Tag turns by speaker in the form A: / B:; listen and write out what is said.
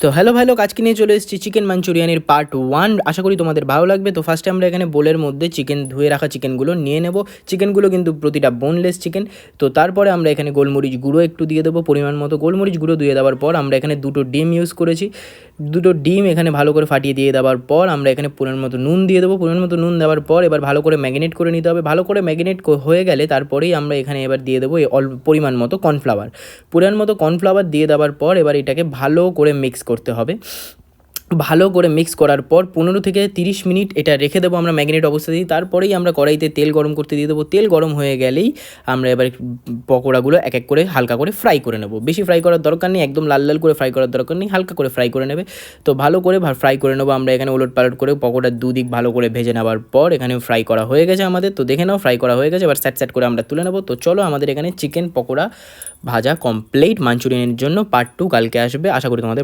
A: তো হ্যালো ভাই লোক, আজকে নিয়ে চলে এসেছি চিকেন মাঞ্চুরিয়ানের পার্ট 1। আশা করি তোমাদের ভালো লাগবে। তো ফার্স্টে আমরা এখানে বোলের মধ্যে ধুয়ে রাখা চিকেনগুলো নিয়ে নেব। চিকেনগুলো কিন্তু প্রতিটা বোনলেস চিকেন। তো তারপরে আমরা এখানে গোলমরিচ গুঁড়ো একটু দিয়ে দেবো, পরিমাণ মতো গোলমরিচ গুঁড়ো দিয়ে দেওয়ার পর আমরা এখানে দুটো ডিম ইউজ করেছি। দুটো ডিম এখানে ভালো করে ফাটিয়ে দিয়ে দেওয়ার পর আমরা এখানে পরিমাণ মতো নুন দিয়ে দেবো। পরিমাণ মতো নুন দেওয়ার পর এবার ভালো করে ম্যারিনেট করে নিতে হবে। ভালো করে ম্যারিনেট হয়ে গেলে তারপরেই আমরা এখানে এবার দিয়ে দেবো পরিমাণ মতো কর্নফ্লাওয়ার দিয়ে দেওয়ার পর এবার এটাকে ভালো করে মিক্স করতে হবে। ভালো করে মিক্স করার পর 15 থেকে 30 মিনিট এটা রেখে দেবো আমরা ম্যাগনেট অবস্থাতেই। তারপরেই আমরা কড়াইতে তেল গরম করতে দিয়ে দেবো। তেল গরম হয়ে গেলেই আমরা এবার পকোড়াগুলো এক এক করে হালকা করে ফ্রাই করে নেব। বেশি ফ্রাই করার দরকার নেই, একদম লাল লাল করে ফ্রাই করার দরকার নেই, হালকা করে ফ্রাই করে নেবে। তো ভালো করে ফ্রাই করে নেবো আমরা এখানে ওলট পালট করে। পকোড়ার দুদিক ভালো করে ভেজে নেওয়ার পর এখানে ফ্রাই করা হয়ে গেছে আমাদের। তো দেখে নাও ফ্রাই করা হয়ে গেছে, এবার স্যাট করে আমরা তুলে নেবো। তো চলো, আমাদের এখানে চিকেন পকোড়া ভাজা কমপ্লিট। মাঞ্চুরিয়ানের জন্য পার্ট 2 কালকে আসবে। আশা করি তোমাদের